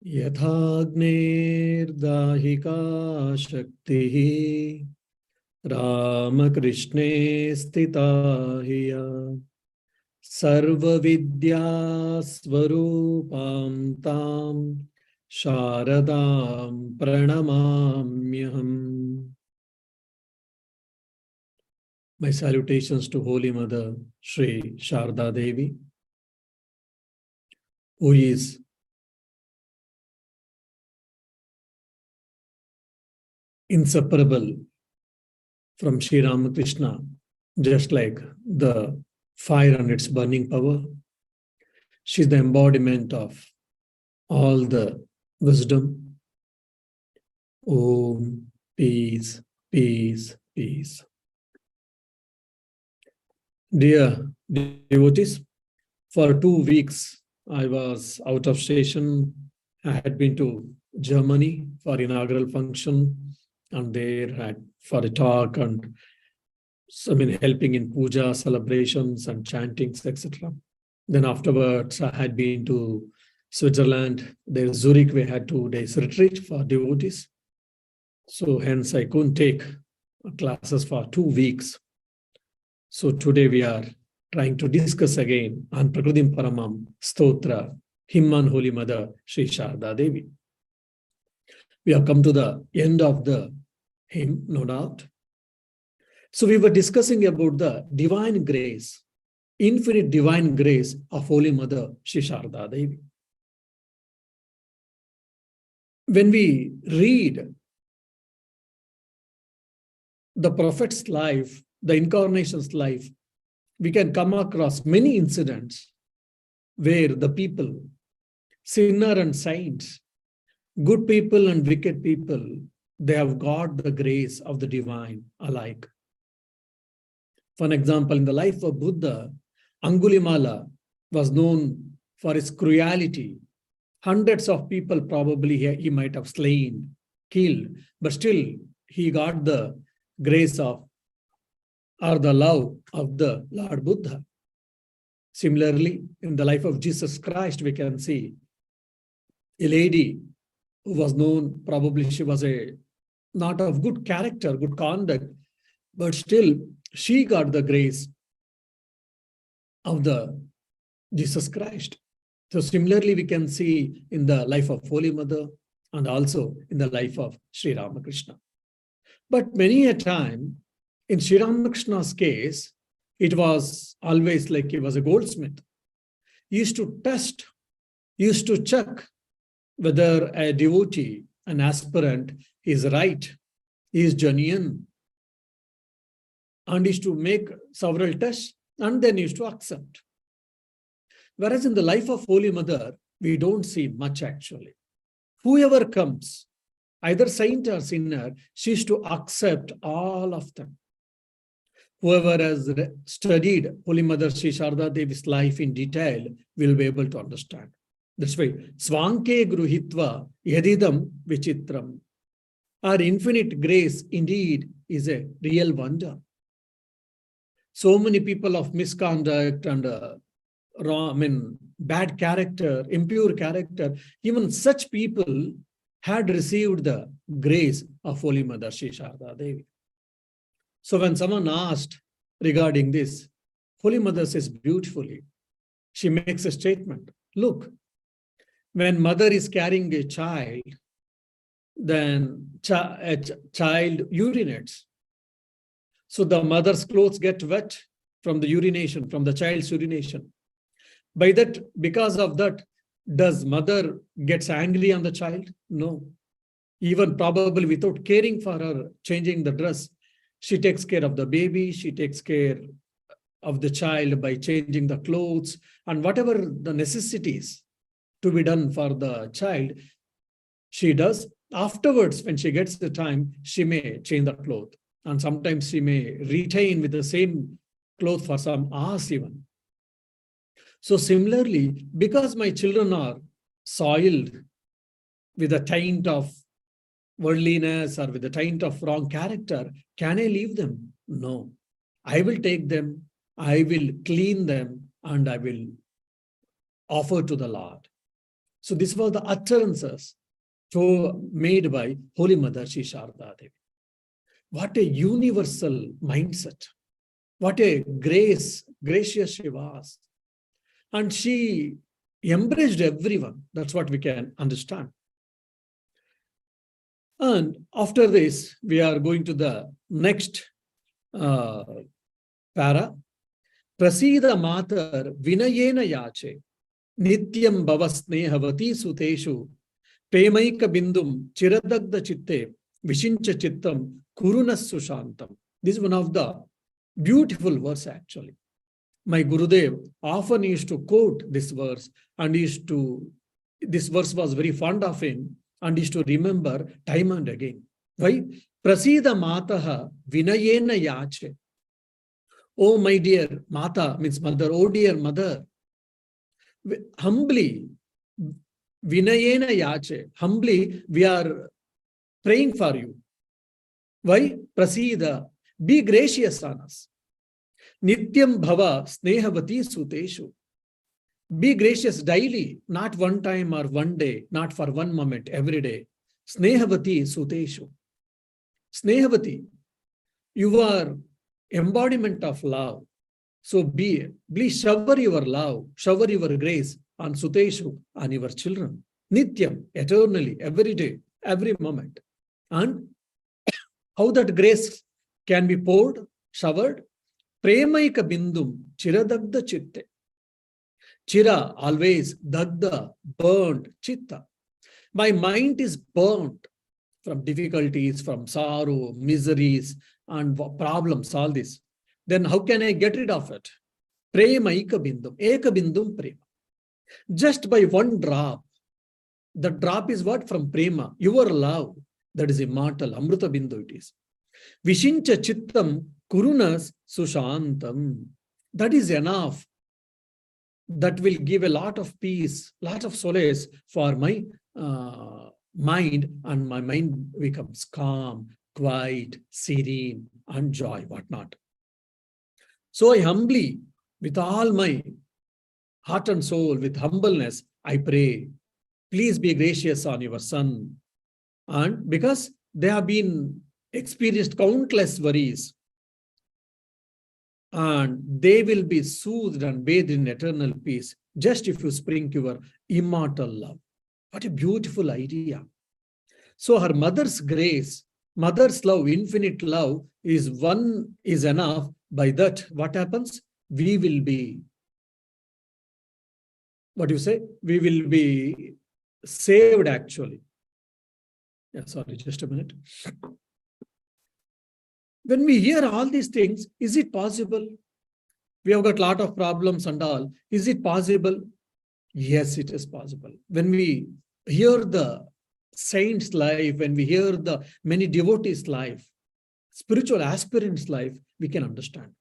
यथाग्नेर्दाहिका शक्तिः रामकृष्णे स्थिता हिया सर्वविद्यास्वरूपां तां शारदां प्रणमाम्यहम्. My salutations to Holy Mother Sri Sharda Devi, who is inseparable from Sri Ramakrishna, just like the fire and its burning power. She is the embodiment of all the wisdom. Om, peace, peace, peace. Dear devotees, for 2 weeks I was out of station. I had been to Germany for inaugural function, and there had for a talk and helping in puja celebrations and chantings, etc. Then afterwards, I had been to Switzerland. There, Zurich, we had 2 days retreat for devotees. So hence I couldn't take classes for 2 weeks. So today we are trying to discuss again on Prakrutim Paramam Stotra, hymn on Holy Mother Sri Sharda Devi. We have come to the end of the hymn, no doubt. So we were discussing about the divine grace, infinite divine grace of Holy Mother Sri Sharda Devi. When we read the prophet's life, the incarnation's life, we can come across many incidents where the people, sinner and saints, good people and wicked people, they have got the grace of the divine alike. For an example, in the life of Buddha, Angulimala was known for his cruelty. Hundreds of people probably he might have slain, killed, but still he got the grace of or the love of the Lord Buddha. Similarly, in the life of Jesus Christ, we can see a lady who was known, probably she was a not of good character, good conduct, but still she got the grace of the Jesus Christ. So similarly, we can see in the life of Holy Mother and also in the life of Sri Ramakrishna. But many a time, in Sri Ramakrishna's case, it was always like he was a goldsmith. He used to test, he used to check whether a devotee, an aspirant, is right, is genuine, and he used to make several tests, and then he used to accept. Whereas in the life of Holy Mother, we don't see much actually. Whoever comes, either saint or sinner, she is to accept all of them. Whoever has studied Holy Mother Sri Sharda Devi's life in detail will be able to understand. That's why, Swanke Gruhitva Yadidam Vichitram. Our infinite grace indeed is a real wonder. So many people of misconduct and bad character, impure character, even such people had received the grace of Holy Mother Sri Sharda Devi. So when someone asked regarding this, Holy Mother says beautifully, she makes a statement. Look, when mother is carrying a child, then a child urinates. So the mother's clothes get wet from the urination, from the child's urination. By that, because of that, does mother gets angry on the child? No. Even probably without caring for her, changing the dress, she takes care of the baby, she takes care of the child by changing the clothes and whatever the necessities to be done for the child, she does. Afterwards, when she gets the time, she may change the cloth. And sometimes she may retain with the same cloth for some hours even. So similarly, because my children are soiled with a taint of worldliness or with a taint of wrong character, can I leave them? No. I will take them, I will clean them, and I will offer to the Lord. So this was the utterances made by Holy Mother Sri Sharda Devi. What a universal mindset. What a gracious she was. And she embraced everyone. That's what we can understand. And after this, we are going to the next para. Prasida matar vinayena yache nityam bhavasnehavati suteshu premaika bindum chiradagda chitte vishincha chittam kurunas sushantam. This is one of the beautiful verse actually. My Gurudev often used to quote this verse, and this verse was very fond of him, and used to remember time and again. Why? Prasida mataha vinayena yache. Oh, my dear Mata means mother. Oh, dear mother. Humbly, vinayena yache. Humbly, we are praying for you. Why? Prasida. Be gracious on us. Nityam bhava snehavati suteshu. Be gracious daily, not one time or one day, not for one moment, every day. Snehavati suteshu. Snehavati, you are embodiment of love. So please shower your love, shower your grace on suteshu, on your children. Nityam, eternally, every day, every moment. And how that grace can be poured, showered? Premaika bindum chiradagda chitte. Chira, always, dagda, burned, chitta. My mind is burnt from difficulties, from sorrow, miseries, and problems, all this. Then how can I get rid of it? Premaika bindum, eka bindum prema. Just by one drop. The drop is what? From prema, your love. That is immortal, amruta bindu it is. Vishincha chittam kurunas sushantam. That is enough. That will give a lot of peace, lot of solace for my mind, and my mind becomes calm, quiet, serene, and joy, whatnot. So I humbly, with all my heart and soul, with humbleness, I pray, please be gracious on your son. And because they have been experienced countless worries, and they will be soothed and bathed in eternal peace just if you sprinkle your immortal love. What a beautiful idea. So her mother's grace, mother's love, infinite love is enough. By that, what happens? We will be, what do you say? We will be saved actually. Yeah, sorry, just a minute. When we hear all these things, is it possible? We have got a lot of problems and all. Is it possible? Yes, it is possible. When we hear the saints' life, when we hear the many devotees' life, spiritual aspirants' life, we can understand.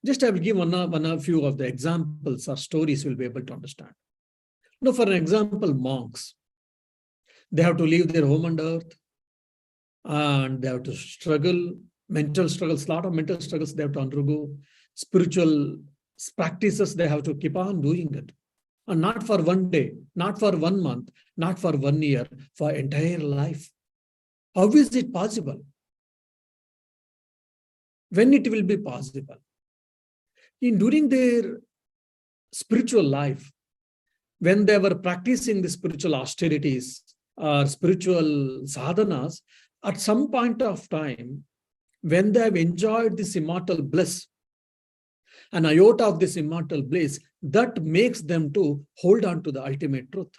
Just I will give one few of the examples or stories we'll be able to understand. Now, for an example, monks. They have to leave their home and earth, and they have to struggle. Mental struggles, a lot of mental struggles they have to undergo. Spiritual practices, they have to keep on doing it. And not for one day, not for 1 month, not for 1 year, for entire life. How is it possible? When it will be possible? During their spiritual life, when they were practicing the spiritual austerities or spiritual sadhanas, at some point of time, when they have enjoyed this immortal bliss, an iota of this immortal bliss, that makes them to hold on to the ultimate truth.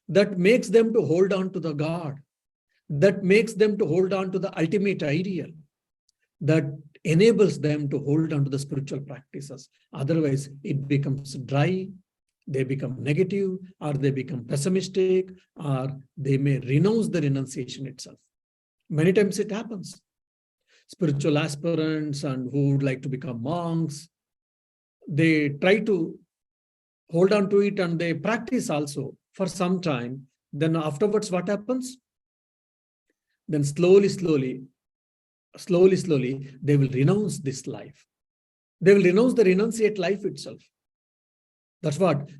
That makes them to hold on to the God. That makes them to hold on to the ultimate ideal. That enables them to hold on to the spiritual practices. Otherwise, it becomes dry, they become negative, or they become pessimistic, or they may renounce the renunciation itself. Many times it happens. Spiritual aspirants and who would like to become monks, they try to hold on to it and they practice also for some time. Then afterwards, what happens? Then slowly, they will renounce this life. They will renounce the renunciate life itself. That's what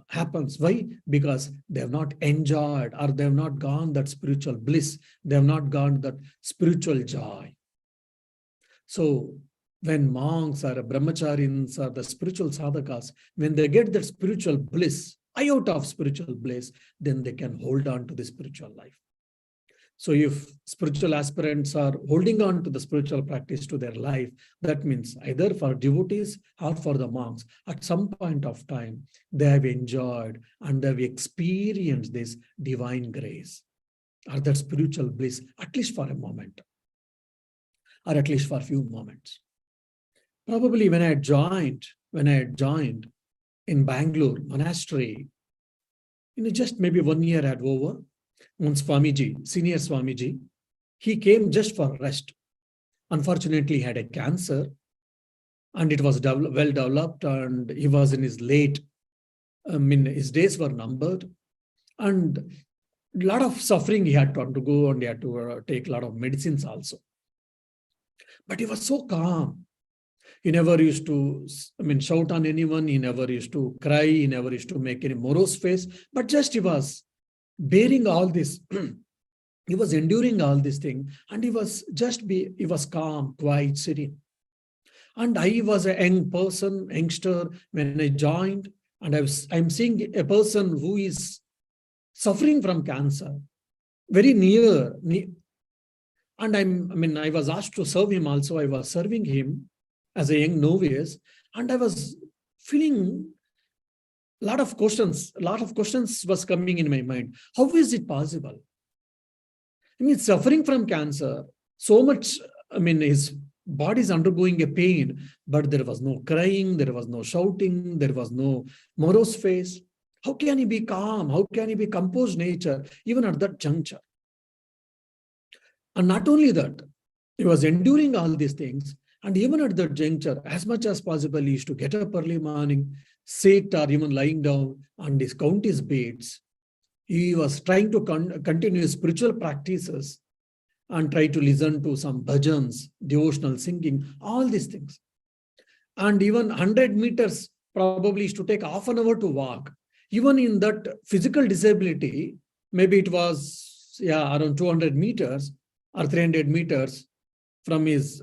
happens. Why? Because they have not enjoyed, or they have not gone that spiritual bliss. They have not gone that spiritual joy. So when monks or brahmacharis or the spiritual sadhakas, when they get that spiritual bliss, iota of spiritual bliss, then they can hold on to the spiritual life. So if spiritual aspirants are holding on to the spiritual practice to their life, that means either for devotees or for the monks, at some point of time, they have enjoyed and they have experienced this divine grace or that spiritual bliss, at least for a moment, or at least for a few moments. Probably when I had joined in Bangalore monastery, just maybe 1 year had over, one Swamiji, senior Swamiji, he came just for rest. Unfortunately, he had a cancer and it was well developed, and he was in his his days were numbered, and a lot of suffering he had to undergo, and he had to take a lot of medicines also. But he was so calm. He never used to, shout on anyone. He never used to cry. He never used to make any morose face, but just he was bearing all this. He was enduring all this thing, and he was calm, quiet, sitting. And I was a youngster when I joined, and I'm seeing a person who is suffering from cancer, very near. And I was asked to serve him also. I was serving him as a young novice, and I was feeling a lot of questions was coming in my mind. How is it possible? Suffering from cancer, so much, his body is undergoing a pain, but there was no crying, there was no shouting, there was no morose face. How can he be calm? How can he be composed nature, even at that juncture? And not only that, he was enduring all these things, and even at that juncture, as much as possible, he used to get up early morning, sit or even lying down, and count his beats. He was trying to continue his spiritual practices and try to listen to some bhajans, devotional singing, all these things. And even 100 meters probably used to take half an hour to walk. Even in that physical disability, maybe it was around 200 meters or 300 meters from his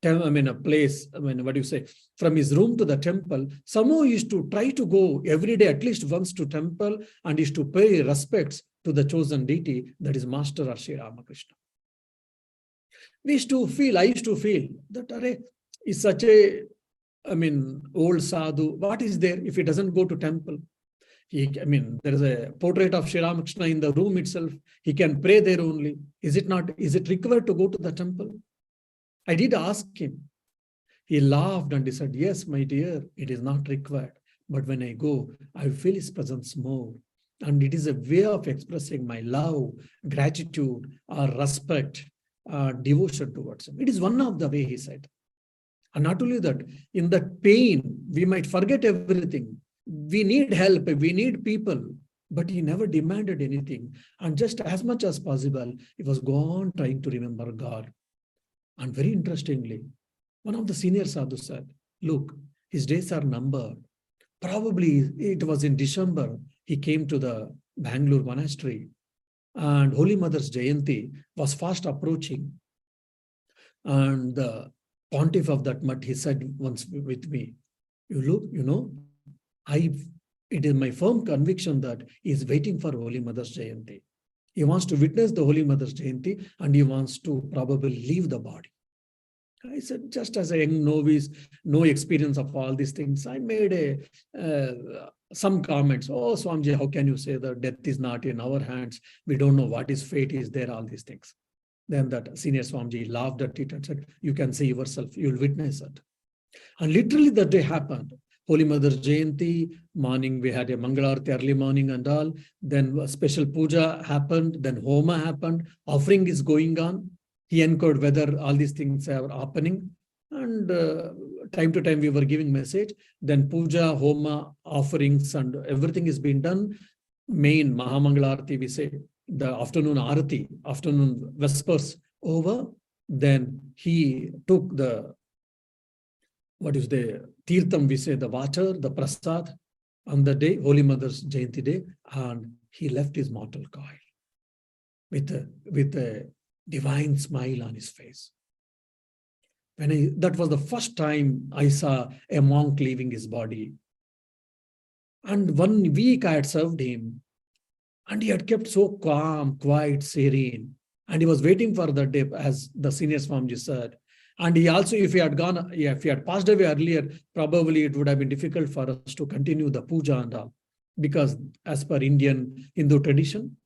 from his room to the temple. Somehow he used to try to go every day, at least once, to temple, and used to pay respects to the chosen deity, that is Master or Sri Ramakrishna. I used to feel that is such a, old sadhu. What is there if he doesn't go to temple? There is a portrait of Sri Ramakrishna in the room itself. He can pray there only. Is it required to go to the temple? I did ask him. He laughed and he said, yes, my dear, it is not required. But when I go, I feel his presence more. And it is a way of expressing my love, gratitude, or respect, devotion towards him. It is one of the way, he said. And not only that, in that pain, we might forget everything. We need help, we need people. But he never demanded anything. And just as much as possible, he was gone trying to remember God. And very interestingly, one of the senior sadhus said, look, his days are numbered. Probably it was in December, he came to the Bangalore monastery, and Holy Mother's Jayanti was fast approaching. And the pontiff of that mutt, he said once with me, it is my firm conviction that he is waiting for Holy Mother's Jayanti. He wants to witness the Holy Mother's Jayanti, and he wants to probably leave the body. I said, just as a young novice, no experience of all these things, I made some comments. Oh, Swamiji, how can you say that death is not in our hands? We don't know what his fate is there, all these things. Then that senior Swamiji laughed at it and said, you can see yourself, you'll witness it. And literally that day happened. Holy Mother's Jayanti, morning we had a Mangalarti early morning and all. Then a special puja happened. Then Homa happened. Offering is going on. He inquired whether all these things are happening. And time to time we were giving message. Then puja, Homa, offerings and everything is being done. Main Mahamangalarti, we say, the afternoon Arati, afternoon Vespers over. Then he took the Tirtham, we say, the water, the prasad, on the day, Holy Mother's Jayanti day, and he left his mortal coil with a divine smile on his face. That was the first time I saw a monk leaving his body. And 1 week I had served him, and he had kept so calm, quiet, serene. And he was waiting for the day, as the senior Swamiji said. And he also, if he had passed away earlier, probably it would have been difficult for us to continue the puja and all. Because as per Indian Hindu tradition,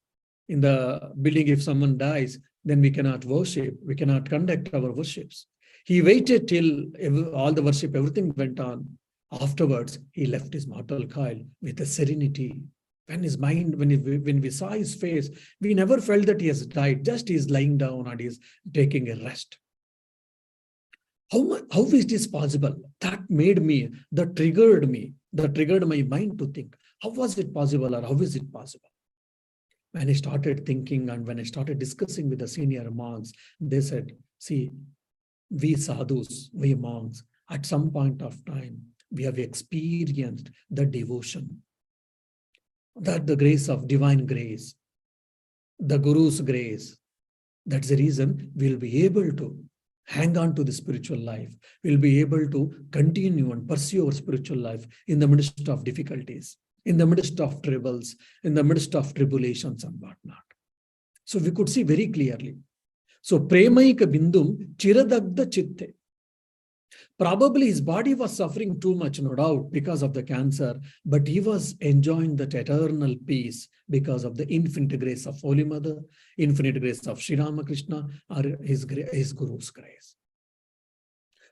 in the building, if someone dies, then we cannot worship, we cannot conduct our worships. He waited till all the worship, everything went on. Afterwards, he left his mortal coil with a serenity. When his mind, when we saw his face, we never felt that he has died. Just he is lying down and he is taking a rest. How is this possible? That triggered my mind to think, how was it possible, or how is it possible? When I started thinking and when I started discussing with the senior monks, they said, see, we sadhus, we monks, at some point of time, we have experienced the devotion, that the grace of divine grace, the Guru's grace. That's the reason we'll be able to hang on to the spiritual life. We'll be able to continue and pursue our spiritual life in the midst of difficulties, in the midst of troubles, in the midst of tribulations and whatnot. So we could see very clearly. So premaika bindum chiradagda chitte. Probably his body was suffering too much, no doubt, because of the cancer, but he was enjoying that eternal peace because of the infinite grace of Holy Mother, infinite grace of Sri Ramakrishna, or his Guru's grace.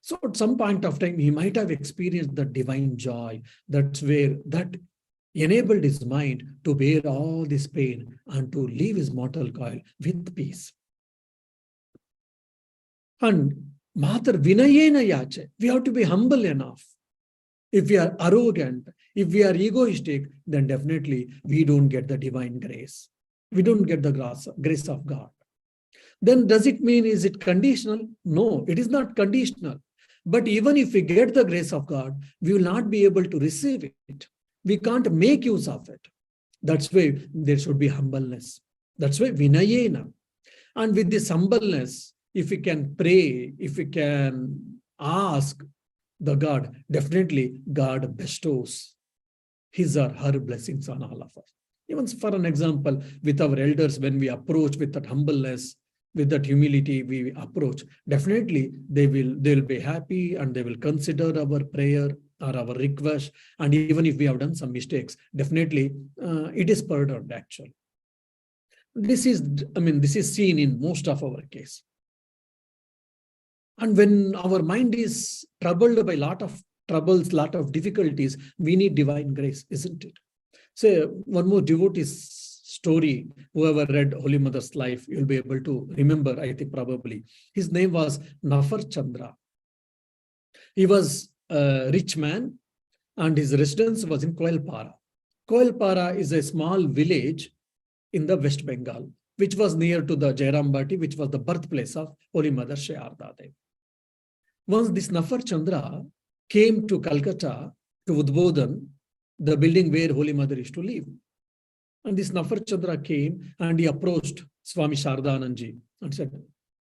So at some point of time, he might have experienced the divine joy. That enabled his mind to bear all this pain and to leave his mortal coil with peace. And Matar Vinayena Yache, we have to be humble enough. If we are arrogant, if we are egoistic, then definitely we don't get the divine grace. We don't get the grace of God. Then does it mean, is it conditional? No, it is not conditional. But even if we get the grace of God, we will not be able to receive it. We can't make use of it. That's why there should be humbleness. That's why Vinayena. And with this humbleness, if we can pray, if we can ask the God, definitely God bestows his or her blessings on all of us. Even for an example, with our elders, when we approach with that humbleness, with that humility, we approach, definitely they'll be happy and they will consider our prayer or our request. And even if we have done some mistakes, definitely it is pardoned actually. This is seen in most of our case. And when our mind is troubled by a lot of troubles, lot of difficulties, we need divine grace, isn't it? So one more devotee's story, whoever read Holy Mother's life, you'll be able to remember, I think probably. His name was Nafar Chandra. He was a rich man and his residence was in Koilpara. Koilpara is a small village in the West Bengal, which was near to the Jairambati, which was the birthplace of Holy Mother Sharda Devi. Once this Nafar Chandra came to Calcutta, to Udbodhan, the building where Holy Mother used to live. And this Nafar Chandra came and he approached Swami Shardananji and said,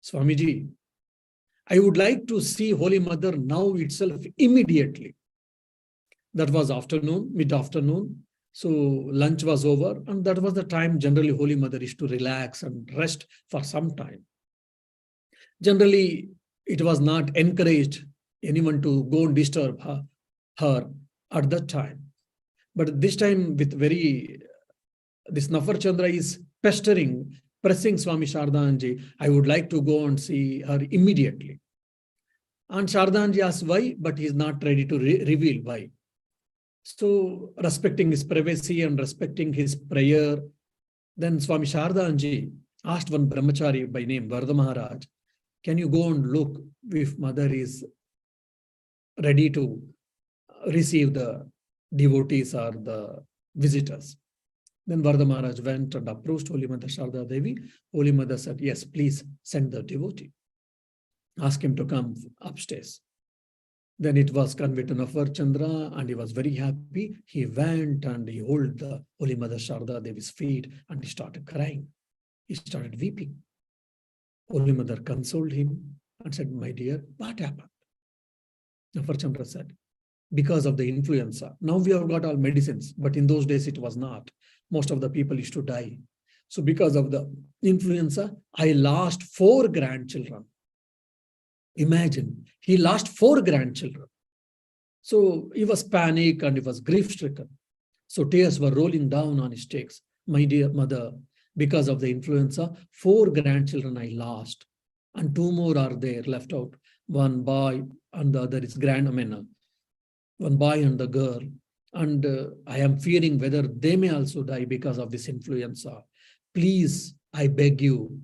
Swamiji, I would like to see Holy Mother now itself immediately. That was afternoon, mid-afternoon. So lunch was over and that was the time generally Holy Mother used to relax and rest for some time. Generally, it was not encouraged anyone to go and disturb her at that time. But this time this Nafar Chandra is pressing Swami Shardanji, I would like to go and see her immediately. And Shardanji asked why, but he is not ready to reveal why. So respecting his privacy and respecting his prayer, then Swami Shardanji asked one brahmachari by name Varda Maharaj, can you go and look if Mother is ready to receive the devotees or the visitors? Then Varda Maharaj went and approached Holy Mother Sharda Devi. Holy Mother said, yes, please send the devotee. Ask him to come upstairs. Then it was conveyed to Nafarchandra, and he was very happy. He went and he held the Holy Mother Sharda Devi's feet and he started crying. He started weeping. Holy Mother consoled him and said, "My dear, what happened?" Nafarchandra said, "Because of the influenza. Now we have got all medicines, but in those days it was not. Most of the people used to die. So because of the influenza, I lost 4 grandchildren." Imagine, he lost 4 grandchildren. So he was panicked and he was grief-stricken. So tears were rolling down on his cheeks. "My dear mother, because of the influenza, 4 grandchildren I lost. And 2 more are there left out. One boy and the other is one boy and the girl. And I am fearing whether they may also die because of this influenza. Please, I beg you,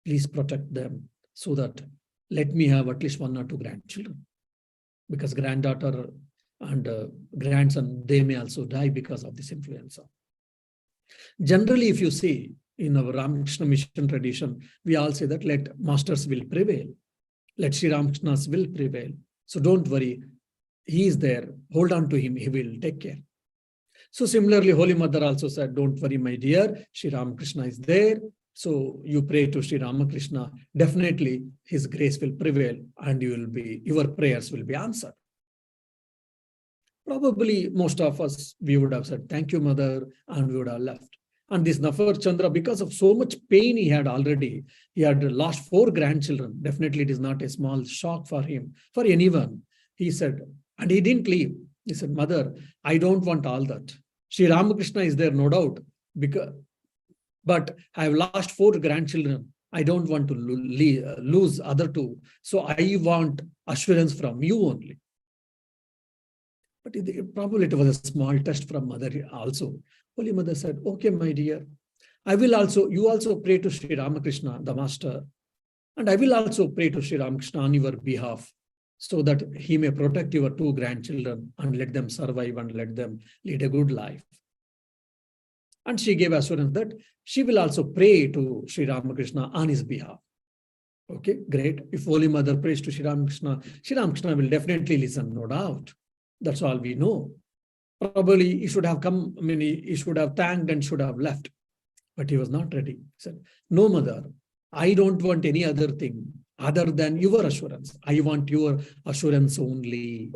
please protect them so that let me have at least 1 or 2 grandchildren. Because granddaughter and grandson, they may also die because of this influenza." Generally, if you see in our Ramakrishna mission tradition, we all say that let masters will prevail. Let Sri Ramakrishna's will prevail. So don't worry. He is there. Hold on to him. He will take care. So similarly, Holy Mother also said, "Don't worry, my dear. Sri Ramakrishna is there. So you pray to Sri Ramakrishna. Definitely his grace will prevail and your prayers will be answered." Probably most of us, we would have said, "Thank you, Mother," and we would have left. And this Nafar Chandra, because of so much pain he had already, he had lost 4 grandchildren. Definitely it is not a small shock for him, for anyone. He said, and he didn't leave. He said, "Mother, I don't want all that. Sri Ramakrishna is there, no doubt, but I have lost 4 grandchildren. I don't want to lose other 2. So I want assurance from you only." But probably it was a small test from Mother also. Holy Mother said, "Okay, my dear, you also pray to Sri Ramakrishna, the Master, and I will also pray to Sri Ramakrishna on your behalf so that he may protect your 2 grandchildren and let them survive and let them lead a good life." And she gave assurance that she will also pray to Sri Ramakrishna on his behalf. Okay, great. If Holy Mother prays to Sri Ramakrishna will definitely listen, no doubt. That's all we know. Probably he should have come, he should have thanked and should have left. But he was not ready. He said, "No, Mother, I don't want any other thing other than your assurance. I want your assurance only.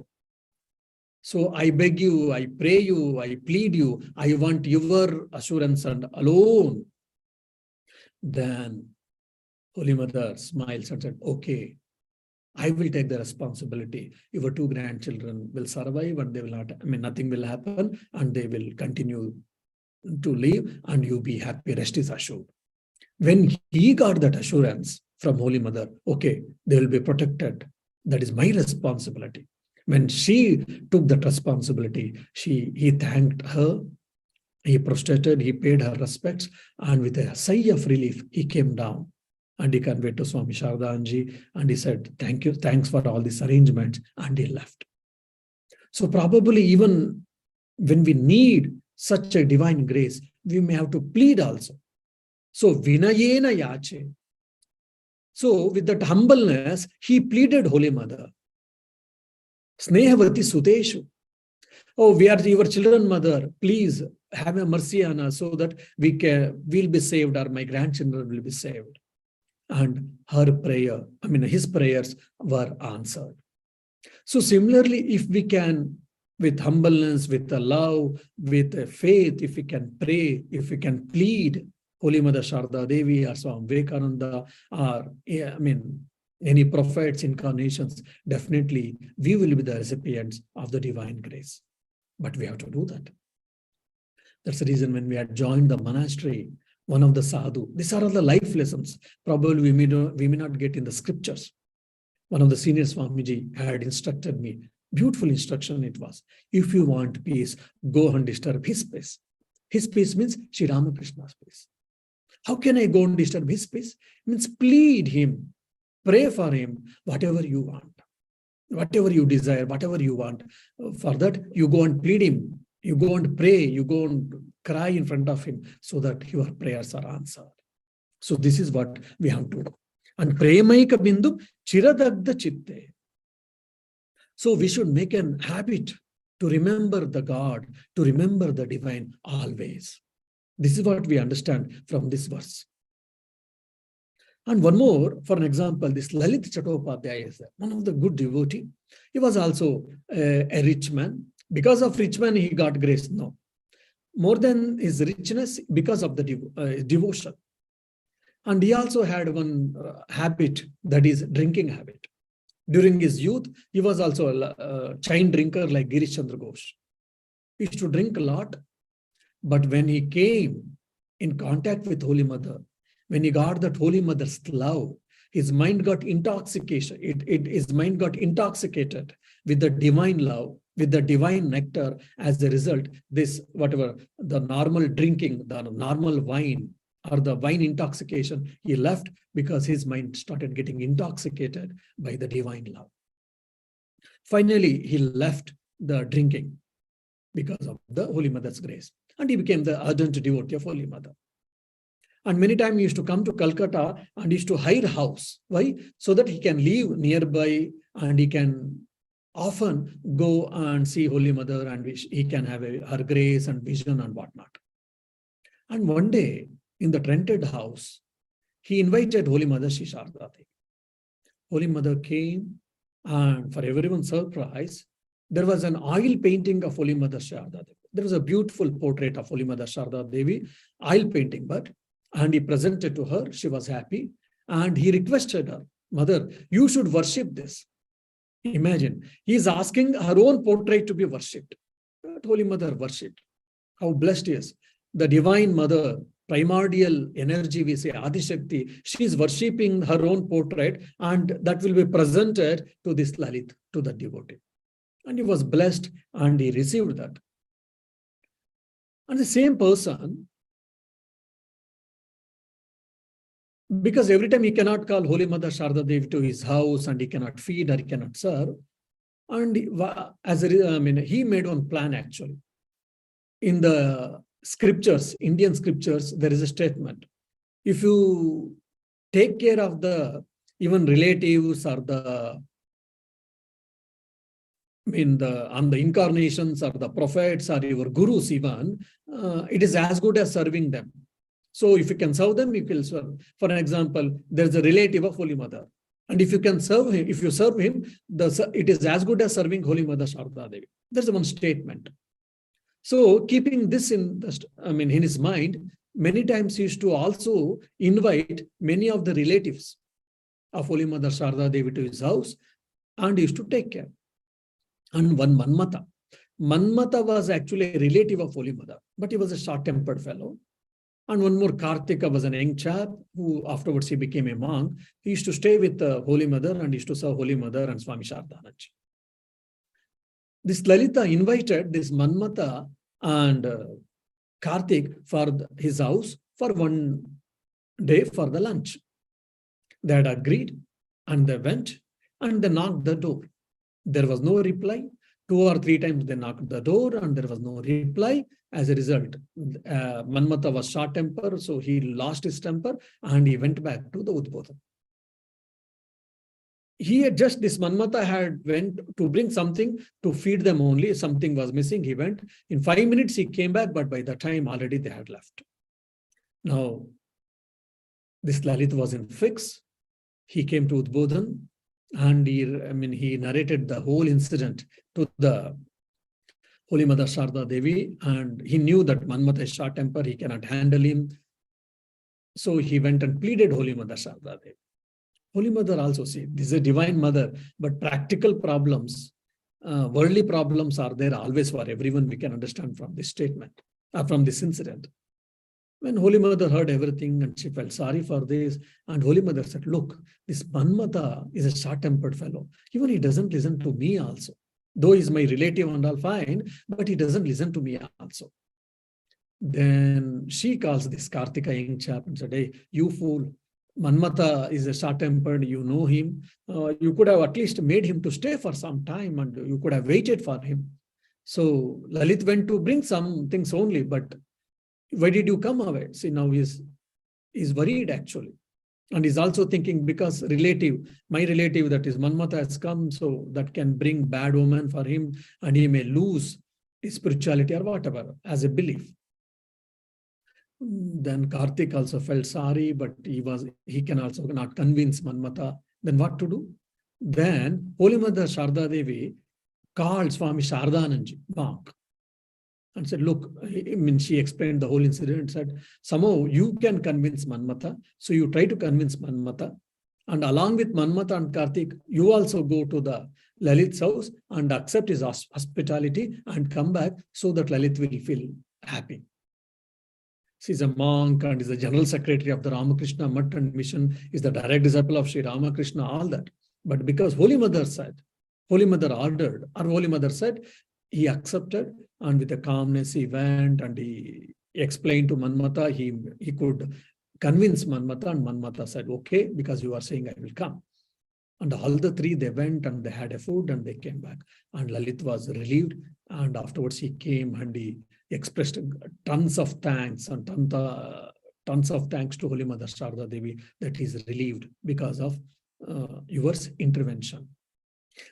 So I beg you, I pray you, I plead you, I want your assurance and alone." Then Holy Mother smiles and said, "Okay, I will take the responsibility. Your 2 grandchildren will survive and they will not, nothing will happen and they will continue to live and you be happy, rest is assured." When he got that assurance from Holy Mother, okay, they will be protected. That is my responsibility. When she took that responsibility, he thanked her, he prostrated, he paid her respects, and with a sigh of relief, he came down and he conveyed to Swami Shardanji and he said, "Thank you, thanks for all these arrangements," and he left. So probably even when we need such a divine grace, we may have to plead also. So vinayena yache. So with that humbleness, he pleaded Holy Mother. Snehavati Suteshu. "Oh, we are your children, Mother. Please have a mercy on us so that we'll be saved or my grandchildren will be saved." And his prayers were answered. So similarly, if we can, with humbleness, with a love, with a faith, if we can pray, if we can plead Holy Mother Sharda Devi or Swami Vivekananda or any prophets, incarnations, definitely we will be the recipients of the divine grace. But we have to do that. That's the reason when we had joined the monastery, one of the sadhu, these are all the life lessons. Probably we may not get in the scriptures. One of the senior Swamiji had instructed me, beautiful instruction it was. If you want peace, go and disturb his peace. His peace means Sri Ramakrishna's peace. How can I go and disturb his peace? It means plead him, pray for him, whatever you want, whatever you desire, whatever you want. For that, you go and plead him, you go and pray, you go and cry in front of him so that your prayers are answered. So this is what we have to do. And premaika bindu chiradagda chitte. So we should make an habit to remember the God, to remember the divine always. This is what we understand from this verse. And one more, for an example, this Lalit Chattopadhyaya is one of the good devotee. He was also a rich man. Because of rich man, he got grace. No. More than his richness, because of the devotion. And he also had one habit, that is drinking habit. During his youth, he was also a chain drinker like Girish Chandra Ghosh. He used to drink a lot. But when he came in contact with Holy Mother, when he got that Holy Mother's love, his mind got intoxication. His mind got intoxicated with the divine love, with the divine nectar. As a result, this, whatever, the normal drinking, the normal wine or the wine intoxication, he left because his mind started getting intoxicated by the divine love. Finally, he left the drinking because of the Holy Mother's grace. And he became the ardent devotee of Holy Mother. And many times he used to come to Calcutta and he used to hire a house. Why? So that he can live nearby and he can often go and see Holy Mother and he can have her grace and vision and whatnot. And one day in the rented house, he invited Holy Mother Shri Sharda Devi. Holy Mother came, and for everyone's surprise, there was an oil painting of Holy Mother Sharda Devi. There was a beautiful portrait of Holy Mother Sharda Devi, oil painting, and he presented to her. She was happy, and he requested her, Mother, you should worship this. Imagine, he is asking her own portrait to be worshipped. But Holy Mother worshipped. How blessed he is. The Divine Mother, primordial energy, we say Adishakti, she is worshipping her own portrait, and that will be presented to this Lalit, to the devotee. And he was blessed and he received that. And the same person, because every time he cannot call Holy Mother Sharda Devi to his house and he cannot feed or he cannot serve, and he made one plan actually. In the scriptures, Indian scriptures, there is a statement. If you take care of the even relatives or on the incarnations or the prophets or your gurus even, it is as good as serving them. So if you can serve them, you will serve. For an example, there's a relative of Holy Mother. And if you can serve him, if you serve him, it is as good as serving Holy Mother Sharda Devi. There's one statement. So keeping this in his mind, many times he used to also invite many of the relatives of Holy Mother Sharda Devi to his house, and he used to take care. And one Manmata. Manmata was actually a relative of Holy Mother, but he was a short-tempered fellow. And one more, Kartika, was an young chap who afterwards he became a monk. He used to stay with the Holy Mother and used to serve Holy Mother and Swami Shardanand. This Lalita invited this Manmata and Kartik for his house for one day for the lunch. They had agreed and they went and they knocked the door. There was no reply. 2 or 3 times they knocked the door and there was no reply. As a result, Manmata was short-tempered, so he lost his temper and he went back to the Udbodhan. This Manmata had went to bring something to feed them only. Something was missing. He went. In 5 minutes, he came back, but by the time already they had left. Now, this Lalit was in fix. He came to Udbodhan and he narrated the whole incident to the Holy Mother Sharda Devi, and he knew that Manmata is short-tempered, he cannot handle him. So he went and pleaded Holy Mother Sharda Devi. Holy Mother also, see, this is a divine mother, but practical problems, worldly problems are there always for everyone. We can understand from this statement, from this incident. When Holy Mother heard everything and she felt sorry for this, and Holy Mother said, look, this Manmata is a short-tempered fellow. Even he doesn't listen to me also. Though he's my relative and all fine, but he doesn't listen to me also. Then she calls this Kartika young chap and said, hey, you fool, Manmata is a short-tempered, you know him. You could have at least made him to stay for some time and you could have waited for him. So Lalit went to bring some things only, but why did you come away? See, now he's worried actually. And he's also thinking, because my relative, that is Manmata, has come, so that can bring bad omen for him, and he may lose his spirituality or whatever as a belief. Then Karthik also felt sorry, but he can also not convince Manmata. Then what to do? Then Holy Mother Sharda Devi called Swami Shardananji back and said, look, she explained the whole incident and said, somehow you can convince Manmata. So you try to convince Manmata. And along with Manmata and Karthik, you also go to the Lalit's house and accept his hospitality and come back so that Lalit will feel happy. She's a monk and is the general secretary of the Ramakrishna Mutt and Mission, is the direct disciple of Sri Ramakrishna, all that. But because Holy Mother ordered, or Holy Mother said, he accepted, and with a calmness he went and he explained to Manmata, he could convince Manmata, and Manmata said, okay, because you are saying I will come. And all the three, they went and they had a food and they came back. And Lalit was relieved. And afterwards he came and he expressed tons of thanks and tons of thanks to Holy Mother Sharda Devi that he's relieved because of your intervention.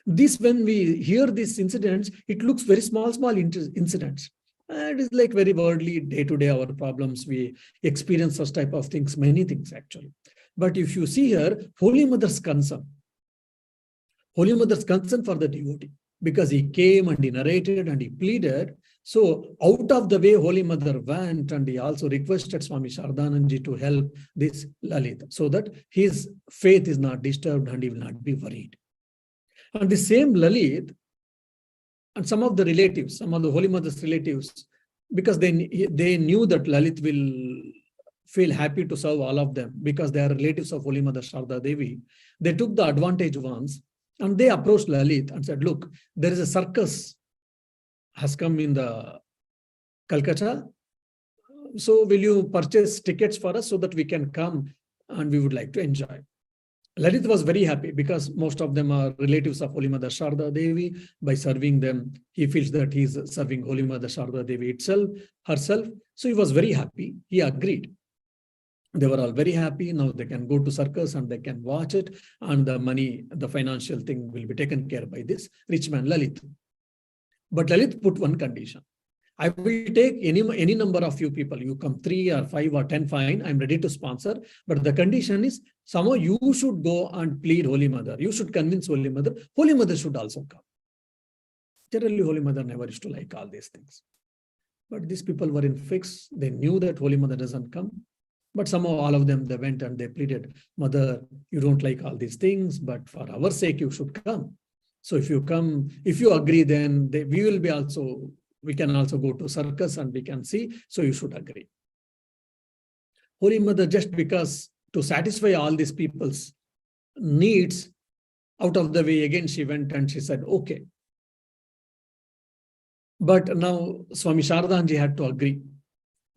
This, when we hear these incidents, it looks very small incidents. And it's like very worldly, day-to-day our problems. We experience such type of things, many things actually. But if you see here, Holy Mother's concern for the devotee, because he came and he narrated and he pleaded. So out of the way, Holy Mother went and he also requested Swami Shardananji to help this Lalit so that his faith is not disturbed and he will not be worried. And the same Lalit and some of the relatives, some of the Holy Mother's relatives, because they knew that Lalit will feel happy to serve all of them because they are relatives of Holy Mother Sharda Devi, they took the advantage once and they approached Lalit and said, look, there is a circus has come in the Calcutta. So will you purchase tickets for us so that we can come and we would like to enjoy? Lalit was very happy because most of them are relatives of Holy Mother Sharda Devi. By serving them, he feels that he is serving Holy Mother Sharda Devi herself. So he was very happy. He agreed. They were all very happy. Now they can go to circus and they can watch it. And the money, the financial thing will be taken care by this rich man, Lalit. But Lalit put one condition. I will take any number of you people. You come 3 or 5 or 10, fine. I'm ready to sponsor. But the condition is somehow you should go and plead Holy Mother. You should convince Holy Mother. Holy Mother should also come. Generally, Holy Mother never used to like all these things. But these people were in fix. They knew that Holy Mother doesn't come. But somehow all of them, they went and they pleaded, Mother, you don't like all these things, but for our sake, you should come. So if you come, if you agree, then we can also go to circus and we can see. So you should agree. Holy Mother, just because to satisfy all these people's needs, out of the way, again, she went and she said, okay. But now Swami Shardanji had to agree.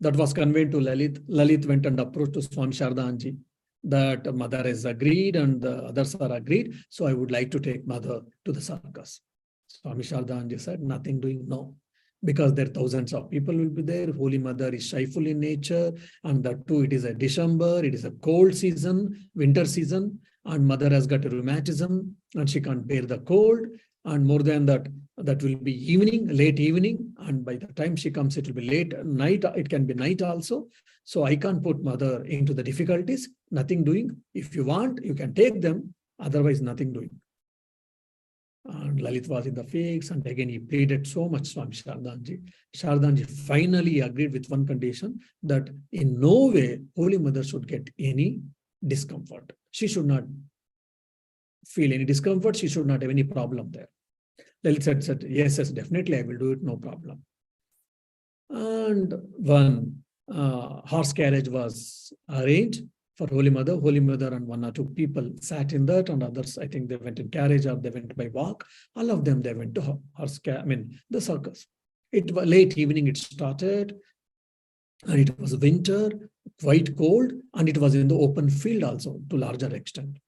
That was conveyed to Lalit. Lalit went and approached to Swami Shardanji that Mother has agreed and the others are agreed. So I would like to take Mother to the circus. Swami Shardanji said, nothing doing, no. Because there are thousands of people will be there. Holy Mother is shyful in nature. And that too, it is a December. It is a cold season, winter season. And Mother has got a rheumatism and she can't bear the cold. And more than that, that will be evening, late evening. And by the time she comes, it will be late night. It can be night also. So I can't put Mother into the difficulties. Nothing doing. If you want, you can take them. Otherwise, nothing doing. And Lalit was in the fix. And again, he pleaded so much, Swami Shardanji. Shardanji finally agreed with one condition, that in no way Holy Mother should get any discomfort. She should not feel any discomfort. She should not have any problem there. Lalit said, yes, definitely I will do it, no problem. And one horse carriage was arranged for Holy Mother. Holy Mother and 1 or 2 people sat in that, and others, I think they went in carriage or they went by walk. All of them, they went to the circus. It was late evening, it started, and it was winter, quite cold, and it was in the open field also to larger extent.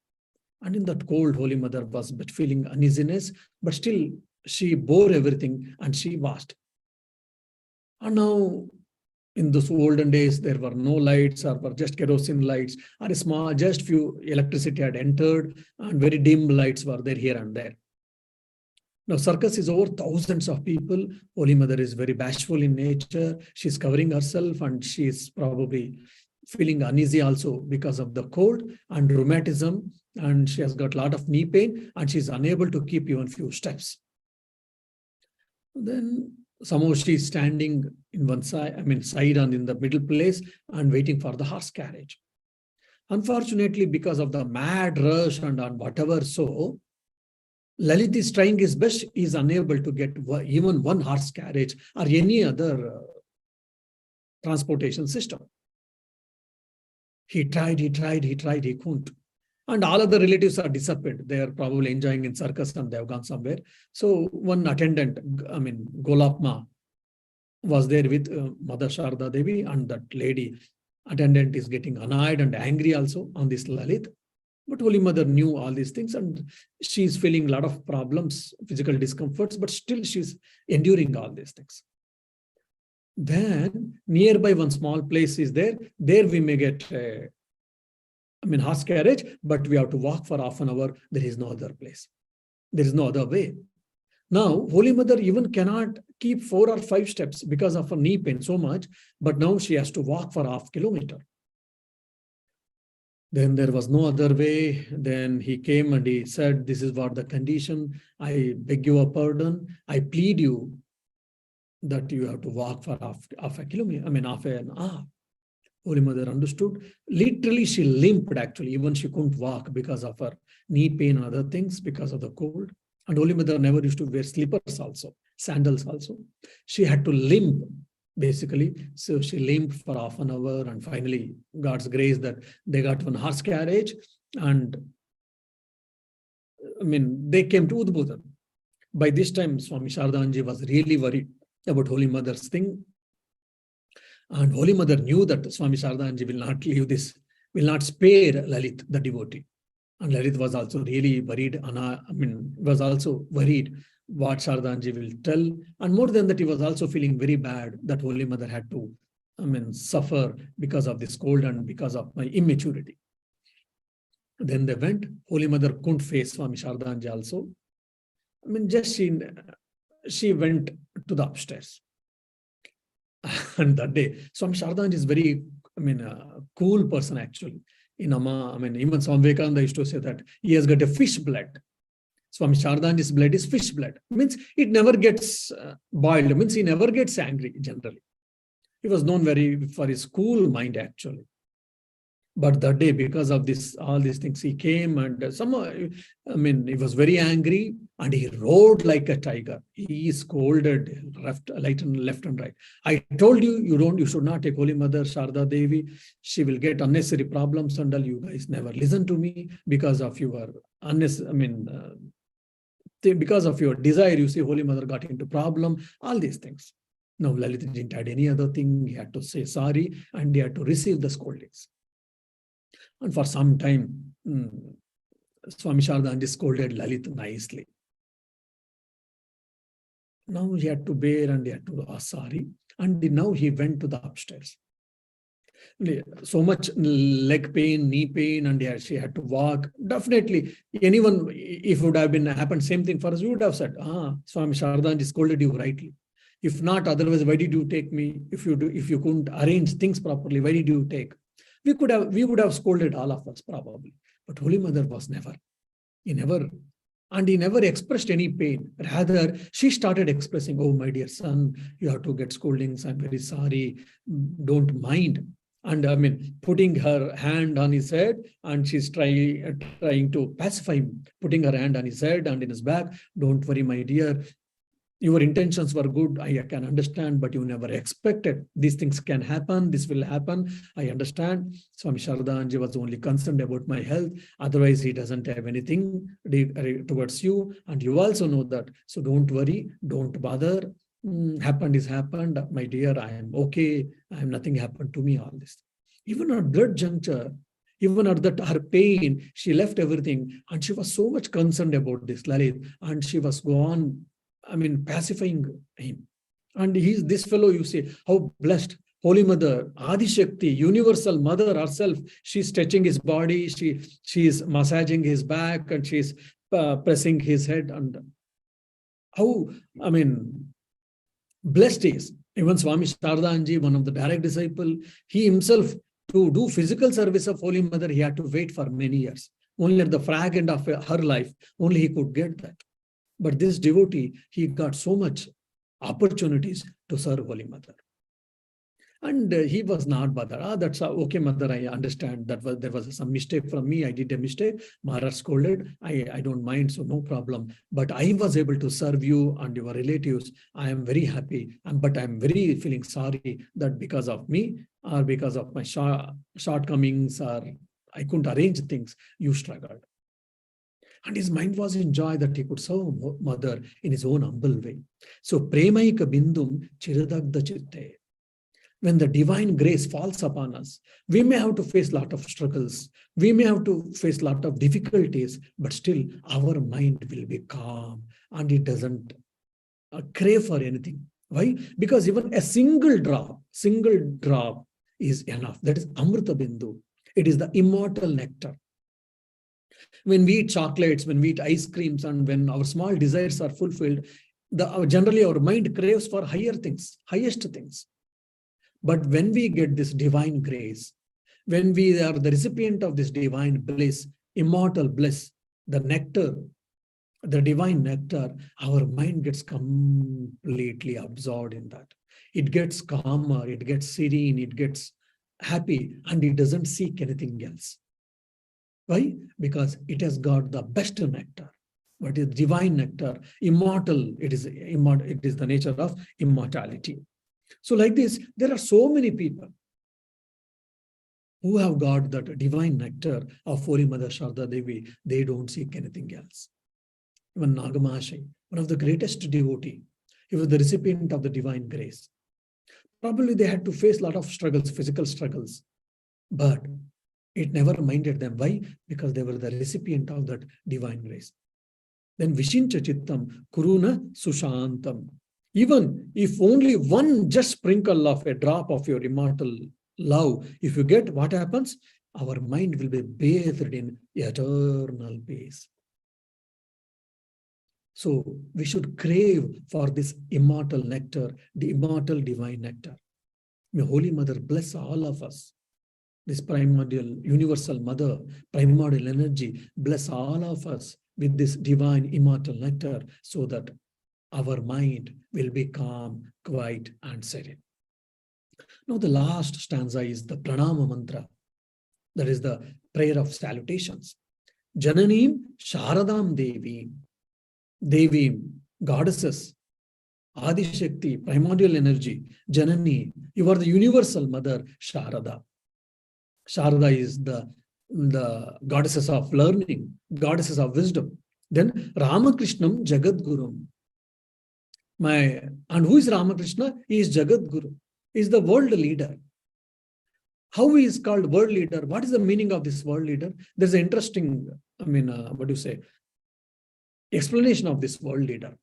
And in that cold, Holy Mother was but feeling uneasiness, but still she bore everything and she watched. And now In those olden days, there were no lights or were just kerosene lights or a small, just few electricity had entered and very dim lights were there here and there. Now, circus is over thousands of people. Holy Mother is very bashful in nature. She's covering herself and she's probably feeling uneasy also because of the cold and rheumatism. And she has got a lot of knee pain and she's unable to keep even few steps. Then somehow she's standing in one side, side and in the middle place and waiting for the horse carriage. Unfortunately, because of the mad rush and on whatever so, Lalit is trying his best, he is unable to get even one horse carriage or any other transportation system. He tried, he couldn't. And all other relatives are disappeared. They are probably enjoying in circus and they have gone somewhere. So one attendant, Golapma, was there with Mother Sharda Devi, and that lady attendant is getting annoyed and angry also on this Lalit. But Holy Mother knew all these things and she's feeling a lot of problems, physical discomforts, but still she's enduring all these things. Then nearby one small place is there. There we may get horse carriage, but we have to walk for half an hour. There is no other place. There is no other way. Now, Holy Mother even cannot keep 4 or 5 steps because of her knee pain so much, but now she has to walk for half kilometer. Then there was no other way. Then he came and he said, this is what the condition. I beg you a pardon. I plead you that you have to walk for half a kilometer, half an hour. Holy Mother understood. Literally, she limped actually. Even she couldn't walk because of her knee pain and other things because of the cold. And Holy Mother never used to wear slippers also, sandals also. She had to limp basically. So she limped for half an hour and finally God's grace that they got one horse carriage and they came to Udbodhan. By this time, Swami Shardanji was really worried about Holy Mother's thing. And Holy Mother knew that Swami Shardanji will not leave this, will not spare Lalit, the devotee. And Lalit was also really worried, was also worried what Shardanji will tell. And more than that, he was also feeling very bad that Holy Mother had to, suffer because of this cold and because of my immaturity. Then they went. Holy Mother couldn't face Swami Shardanji also. Just she went to the upstairs. And that day, Swami Shardanji is very, cool person actually. In even Swami Vivekananda used to say that he has got a fish blood. Swami Shardanji's blood is fish blood. Means it never gets boiled. Means he never gets angry generally. He was known for his cool mind actually. But that day, because of all these things, he came and somehow, he was very angry and he roared like a tiger. He scolded left and right. I told you, you should not take Holy Mother Sharda Devi. She will get unnecessary problems and all. You guys never listen to me because of your because of your desire. You see, Holy Mother got into problem. All these things. Now Lalit didn't have any other thing. He had to say sorry and he had to receive the scoldings. And for some time, Swami Shardanji scolded Lalit nicely. Now he had to bear and he had to ask sorry. And now he went to the upstairs. So much leg pain, knee pain, and she had to walk. Definitely, anyone, if it would have happened same thing for us, we would have said, Swami Shardanji scolded you rightly. If not, otherwise, why did you take me? If you couldn't arrange things properly, why did you take? We would have scolded all of us probably. But Holy Mother was never. He never expressed any pain. Rather, she started expressing, oh, my dear son, you have to get scoldings. I'm very sorry. Don't mind. And putting her hand on his head, and she's trying to pacify him, putting her hand on his head and in his back. Don't worry, my dear. Your intentions were good. I can understand, but you never expected. These things can happen. This will happen. I understand. Swami Shardanji was only concerned about my health. Otherwise, he doesn't have anything towards you. And you also know that. So don't worry. Don't bother. Happened is happened. My dear, I am okay. Nothing happened to me, all this. Even at blood juncture, even at that her pain, she left everything. And she was so much concerned about this, Lalit. And she was gone, pacifying him. And this fellow, you see, how blessed. Holy Mother, Adi Shakti, Universal Mother herself, she's stretching his body, she is massaging his back, and she's pressing his head. And how, I mean, blessed he is. Even Swami Shardanji, one of the direct disciple, he himself, to do physical service of Holy Mother, he had to wait for many years. Only at the frag end of her life, only he could get that. But this devotee, he got so much opportunities to serve Holy Mother. And he was not bothered. That's okay, Mother, I understand that there was some mistake from me. I did a mistake. Maharaj scolded. I don't mind, so no problem. But I was able to serve you and your relatives. I am very happy. But I'm very feeling sorry that because of me or because of my shortcomings or I couldn't arrange things, you struggled. And his mind was in joy that he could serve Mother in his own humble way. So, premaika bindum chiradagda chitte. When the divine grace falls upon us, we may have to face a lot of struggles. We may have to face a lot of difficulties, but still our mind will be calm and it doesn't crave for anything. Why? Because even a single drop is enough. That is Amrita Bindu. It is the immortal nectar. When we eat chocolates, when we eat ice creams, and when our small desires are fulfilled, generally our mind craves for higher things, highest things. But when we get this divine grace, when we are the recipient of this divine bliss, immortal bliss, the nectar, the divine nectar, our mind gets completely absorbed in that. It gets calmer, it gets serene, it gets happy, and it doesn't seek anything else. Why? Because it has got the best nectar. What is divine nectar? Immortal. It is the nature of immortality. So like this, there are so many people who have got that divine nectar of Holy Mother Sharda Devi. They don't seek anything else. Even Nagamahashay, one of the greatest devotee, he was the recipient of the divine grace. Probably they had to face a lot of struggles, physical struggles, but it never minded them. Why? Because they were the recipient of that divine grace. Then Vishincha Chittam Kuruna Sushantam. Even if only one just sprinkle of a drop of your immortal love, if you get, what happens? Our mind will be bathed in eternal peace. So we should crave for this immortal nectar, the immortal divine nectar. May Holy Mother bless all of us. This primordial, universal Mother, primordial energy, bless all of us with this divine immortal nectar so that our mind will be calm, quiet, and serene. Now, the last stanza is the Pranama mantra. That is the prayer of salutations. Jananim Sharadam Devim. Devim, goddesses, Adi Shakti, primordial energy. Janani, you are the universal Mother, Sharada. Sharada is the goddesses of learning, goddesses of wisdom. Then Ramakrishnam Jagadgurum. And who is Ramakrishna? He is Jagat Guru. He is the world leader. How he is called world leader? What is the meaning of this world leader? There's an interesting, explanation of this world leader.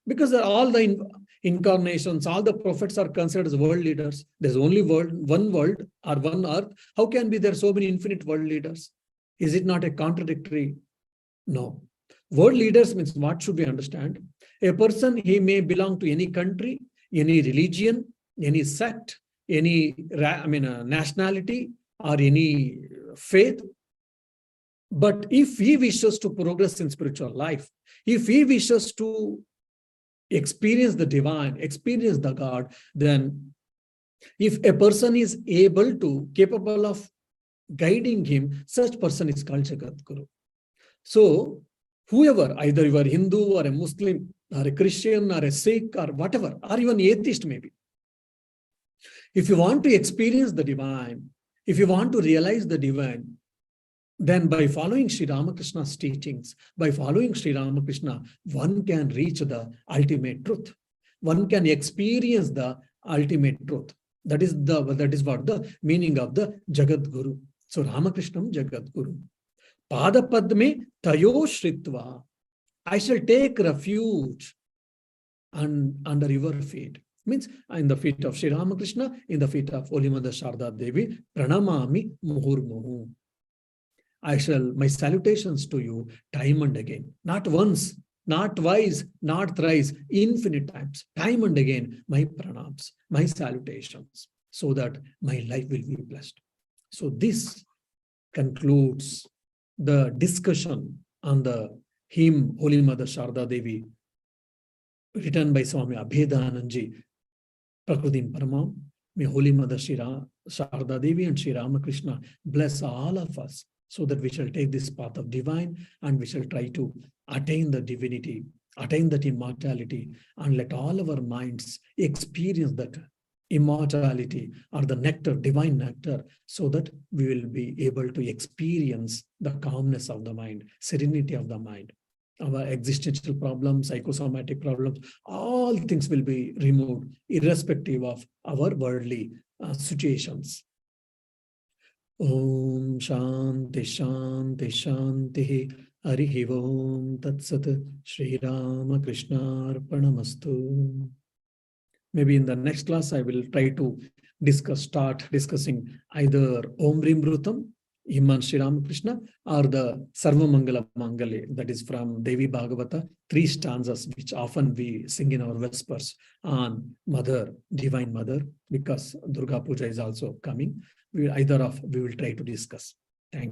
Because all the incarnations, all the prophets are considered as world leaders. There's only one world or one earth. How can be there so many infinite world leaders? Is it not a contradictory? No. World leaders means what should we understand? A person, he may belong to any country, any religion, any sect, any nationality, or any faith. But if he wishes to progress in spiritual life, if he wishes to experience the divine, experience the God, then if a person is capable of guiding him, such person is called Jagat Guru. So whoever, either you are Hindu or a Muslim or a Christian or a Sikh or whatever, or even atheist maybe, if you want to experience the divine, if you want to realize the divine, then by following Sri Ramakrishna's teachings, by following Sri Ramakrishna, one can reach the ultimate truth. One can experience the ultimate truth. That is what the meaning of the Jagat Guru. So Ramakrishnam Jagat Guru. Pada Padme Tayo Shritva. I shall take refuge under your feet. Means in the feet of Sri Ramakrishna, in the feet of Holy Mother Sharda Devi, Pranamami Muhurmuhu. My salutations to you time and again, not once, not twice, not thrice, infinite times, time and again, my pranams, my salutations, so that my life will be blessed. So this concludes the discussion on the hymn Holy Mother Sharda Devi, written by Swami Abhedananji, Prakrutim Paramam. May Holy Mother Sharda Devi and Sri Ramakrishna bless all of us, so that we shall take this path of divine and we shall try to attain the divinity, attain that immortality, and let all our minds experience that immortality or the nectar, divine nectar, so that we will be able to experience the calmness of the mind, serenity of the mind. Our existential problems, psychosomatic problems, all things will be removed, irrespective of our worldly situations. Om Shanti Shanti Shanti Harihi Om Tat Sat Shri Rama Krishna Arpanamastu. Maybe in the next class, I will try to start discussing either Om Rim Brutam, Himman Sri Ramakrishna, or the Sarva Mangala Mangale, that is from Devi Bhagavata, 3 stanzas, which often we sing in our Vespers on Mother, Divine Mother, because Durga Puja is also coming. We will try to discuss.